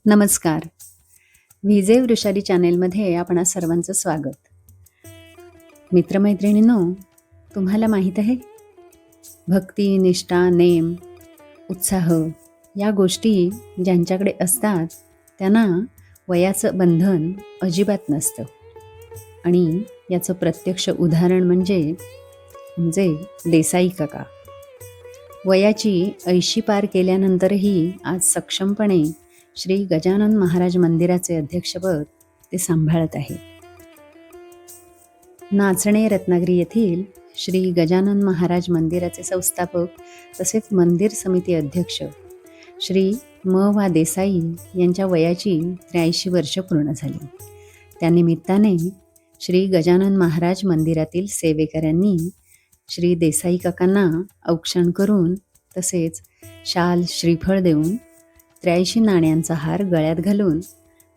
नमस्कार. व्हिजे वृषाली चॅनेलमध्ये आपणा सर्वांचं स्वागत. मित्रमैत्रिणींनो, तुम्हाला माहीत आहे, भक्ती, निष्ठा, नेम, उत्साह या गोष्टी ज्यांच्याकडे असतात त्यांना वयाचं बंधन अजिबात नसतं. आणि याचं प्रत्यक्ष उदाहरण म्हणजे देसाई काका. वयाची 80 पार केल्यानंतरही आज सक्षमपणे श्री गजानन महाराज मंदिराचे अध्यक्षपद ते सांभाळत आहेत. नाचणे रत्नागिरी येथील श्री गजानन महाराज मंदिराचे संस्थापक तसेच मंदिर समिती अध्यक्ष श्री म वा देसाई यांच्या वयाची 83 वर्ष पूर्ण झाली. त्यानिमित्ताने श्री गजानन महाराज मंदिरातील सेवेकऱ्यांनी श्री देसाई काकांना औक्षण करून तसेच शाल श्रीफळ देऊन 83 नाण्यांचा हार गळ्यात घालून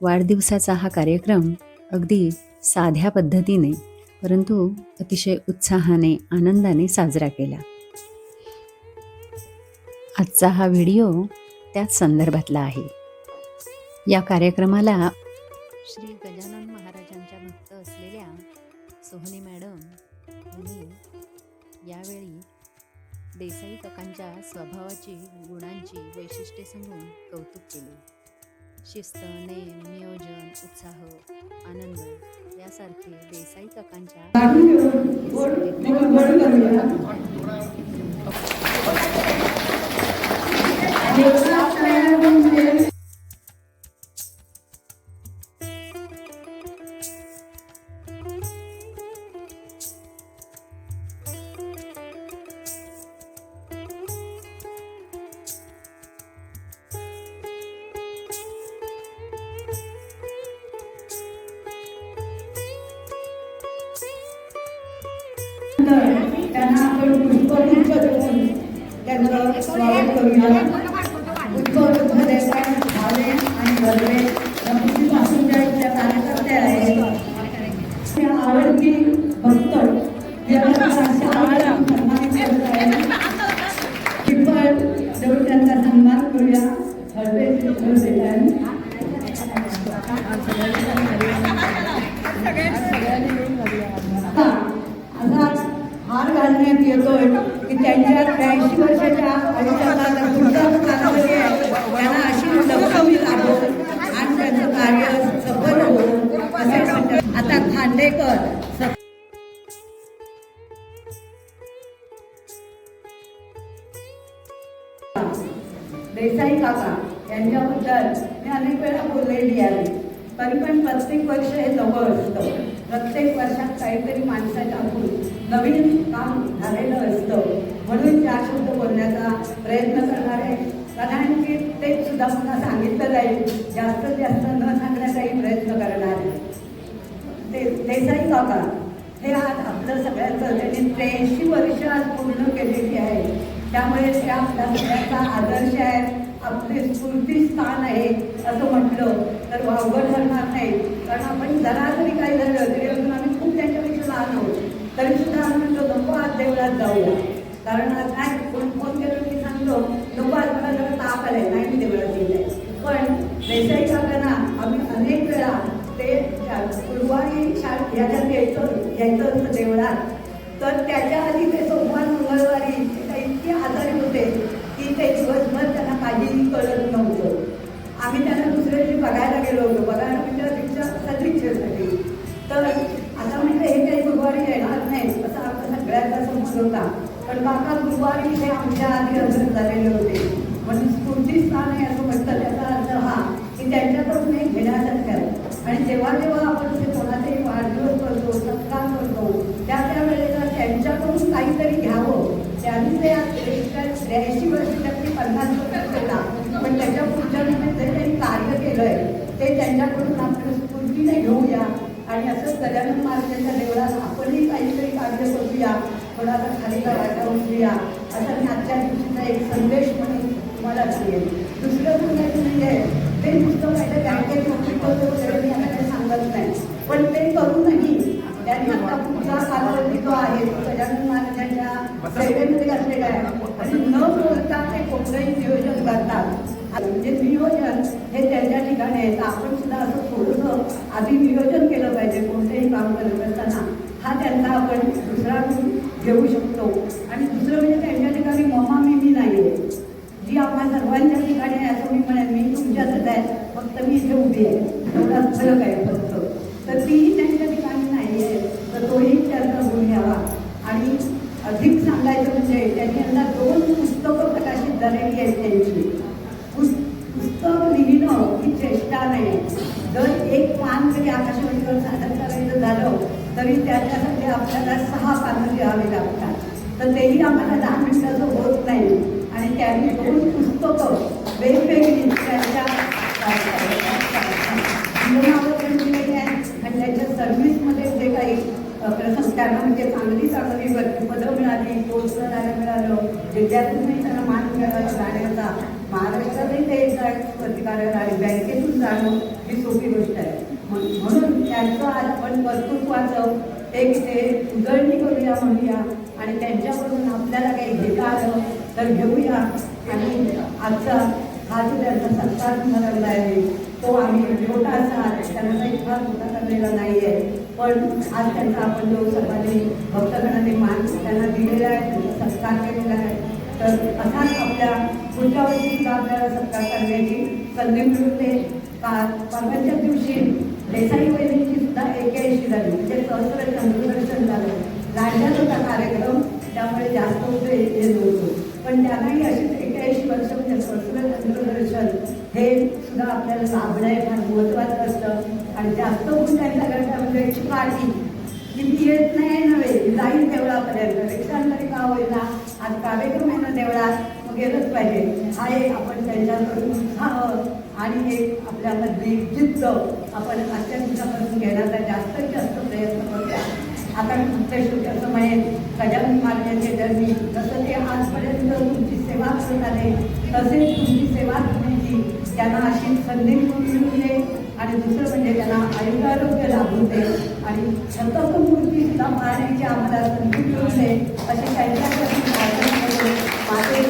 वाढदिवसाचा हा कार्यक्रम अगदी साध्या पद्धतीने परंतु अतिशय उत्साहाने आनंदाने साजरा केला. आजचा हा व्हिडिओ त्याच संदर्भातला आहे. या कार्यक्रमाला श्री गजानन महाराजांच्या भक्त असलेल्या सोहनी मॅडम यांनी यावेळी देसाई काकांच्या स्वभावाची, गुणांची वैशिष्ट्ये सांगून कौतुक केले. शिस्त, नेम, नियोजन, उत्साह, आनंद यासारखे देसाई काकांच्या त्यांना आपण पुष्पगुच्छ देऊन त्यांचं स्वागत करूया. पुष्पगुच्छ भावे आणि गरवे नक्कीच असून त्या कार्यकर्त्या आहेत. त्या आवडती भक्त सन्मानित करत आहेत. पिंपळ देऊन त्यांचा सन्मान करूया. हार घालण्यात येतोय की त्यांच्या 83 वर्षाच्या आयुष्याचा पुढचा कालावधी आहे, त्यांना अशी लवकरी लाभो आणि त्यांचं कार्य सफल हो असे म्हणतात. आता खांडेकर देसाई काका यांच्याबद्दल मी अनेक वेळा बोललेली आहे, तरी पण प्रत्येक वर्ष हे जवळ असतं. प्रत्येक वर्षात काहीतरी माणसाच्या हातून नवीन काम झालेलं असतं, म्हणून 4 शब्द बोलण्याचा प्रयत्न करणार आहे. कारण की ते सुद्धा पुन्हा सांगितलं जाईल, जास्तीत जास्त न सांगण्याचाही प्रयत्न करणार आहे. देसाई काका हे आज आपलं सगळ्यांचं त्यांनी 83 वर्ष आज पूर्ण केलेली आहे. त्यामुळे ते आपल्या सगळ्यांचा आदर्श आहे, आपले स्फूर्तीस्थान आहे असं म्हटलं तर वावगं ठरणार नाही. कारण आपण जरा जरी काही झालं तरी अजून आम्ही खूप त्यांच्यापेक्षा लहान आहोत, तरी सुद्धा आम्ही म्हणतो नको आज देवळात जाऊया. कारण आज काय कोण फोन केलं की सांगतो नको आज मला जरा ताप आलाय, नाही मी देवळात गेले. पण देसाई काकांना आम्ही अनेक वेळा ते गुरुवारी ह्याच्यात यायचं असतं देवळात, तर त्याच्या आधी ते सोमवार मंगळवारी ते इतके आजारी होते की ते दिवसभर त्यांना काहीही कळत नव्हतं. आम्ही त्यांना दुसऱ्या दिवशी बघायला गेलो होतो, बघायला म्हणजे रिक्षा सदिच्छेसाठी. तर आता म्हणजे हे काही गुरुवारी येणार नाही असं आमचा सगळ्यांचा समज होता. पण काका गुरुवारी हे आमच्या आधी हजर झालेले होते, म्हणजे स्फूर्तीस्थान आहे असं म्हटलं. त्याचा अर्थ हा की त्यांच्याकडून एक घेण्यासारखं आहे. आणि जेव्हा जेव्हा आपण ते कोणाचाही वाढदिवस करतो, सत्कार करतो, त्या वेळेला त्यांच्याकडून काहीतरी घ्यावं. त्यांनी ते 83 वर्षाच्या 50 वर्ष केला, पण त्याच्या पुढच्या जे काही कार्य केलं आहे ते त्यांच्याकडून आपण स्फूर्तीने घेऊया. आणि असंच गजानन महाराजांच्या देवळात आपणही काहीतरी कार्य करूया, कोणाला खाली वाटा उचलूया, असा मी आजच्या दिवशीचा एक संदेश म्हणून तुम्हाला सांगेल. दुसरं सांगायचं म्हणजे ते नुसतं पाहिजे बँकेत नोकरी करतो वगैरे मी आता काही सांगत नाही, पण ते करूनही त्यांनी आता पुढचा कालावधी जो आहे तो गजानन महाराजांच्या सेवेमध्ये असलेला आहे. आणि न बोलता ते कोणतंही नियोजन करतात. म्हणजे नियोजन हे त्यांच्या ठिकाणी आहे तर आपण सुद्धा असं थोडंसं आधी नियोजन केलं पाहिजे कोणतेही काम करत असताना. हा त्यांचा आपण दुसरा गुण घेऊ शकतो. आणि दुसरं म्हणजे त्यांच्या ठिकाणी ममा मी नाही आहे, जी आम्हा सर्वांच्या ठिकाणी आहे असं मी म्हणेन. मी तुमच्यातच आहे, फक्त मी इथे उभी आहे, एवढाच फरक आहे फक्त. तर तीही त्यांच्या ठिकाणी नाही आहे, तर तोही त्यांचा गुण घ्यावा. आणि अधिक सांगायचं म्हणजे त्यांनी यंदा 2 पुस्तकं प्रकाशित झालेली आहेत त्यांची. पुस्तक लिहिणं ही चेष्टा नाही. जर एक पान जरी आकाशवाणीवर सादर करायचं झालं तरी त्याच्यासाठी आपल्याला 6 पानं लिहावी लागतात. तर तेही आम्हाला 10 मिनिटाचं होत नाही. आणि त्यांनी 2 पुस्तकं वेगवेगळी त्यांच्या जीवनावर लिहिलेली आहेत आणि त्यांच्या सर्व्हिसमध्ये जे काही प्रथम त्यांना म्हणजे चांगली पदं मिळाली, पोस्ट मिळालं, जिल्ह्यातूनही त्यांना मान मिळाला जाण्याचा. महाराष्ट्रातही ते प्रतिकारक आणि बँकेतून जाणं ही सोपी गोष्ट आहे. म्हणून त्यांचं आज आपण कर्तृत्वाचं एक ते उजळणी करूया म्हणूया आणि त्यांच्याकडून आपल्याला काही घेता आलं तर घेऊया. आणि आजचा हा जो त्यांचा सत्कार समारंभ आहे तो आम्ही छोटासा त्यांना काही फार मोठा करलेला नाही आहे, पण आज त्यांचा आपण जो सर्वांनी भक्तगणाने मान त्यांना दिलेला आहे, त्यांचा सत्कार केलेला आहे. तर असाच आपल्या पुढच्या वर्षी सुद्धा आपल्याला सत्कार करण्याची संधी मिळून दे. परवाच्या दिवशी देसाई वहिनींची सुद्धा 81 झाली, म्हणजे सहस्र चंद्रदर्शन झालं. लांडण्यात होता कार्यक्रम, त्यामुळे जास्त होतं येत होतो, पण त्यांनाही अशीच 81 वर्ष म्हणजे सहस्र चंद्रदर्शन हे सुद्धा आपल्याला लाभणं हे फार महत्त्वाचं असतं. आणि जास्त होऊन त्यांच्या घरच्या म्हणजे पाठी की मी येत नाही नव्हे, जाईल देवळापर्यंत रिक्षांतरी का होईना, आज कार्यक्रम आहे ना देवळात, मग गेलंच पाहिजे. हा एक आपण त्यांच्याकडून उत्साह आणि एक आपल्यामधली जिद्द आपण आजच्या दिवसापासून घेण्याचा जास्तीत जास्त प्रयत्न करूया. आता फक्त असं म्हणेन गजानन महाराजांचे जन्मी जसं ते आजपर्यंत तुमची सेवा करत आले तसेच तुमची सेवा करण्याची त्यांना अशी संधी मिळून दे. आणि दुसरं म्हणजे त्यांना आयुष्यारोग्य लाभून दे आणि सतत मूर्ती सुद्धा पाहण्याची आम्हाला संधी मिळून दे अशी त्यांच्यासाठी माझे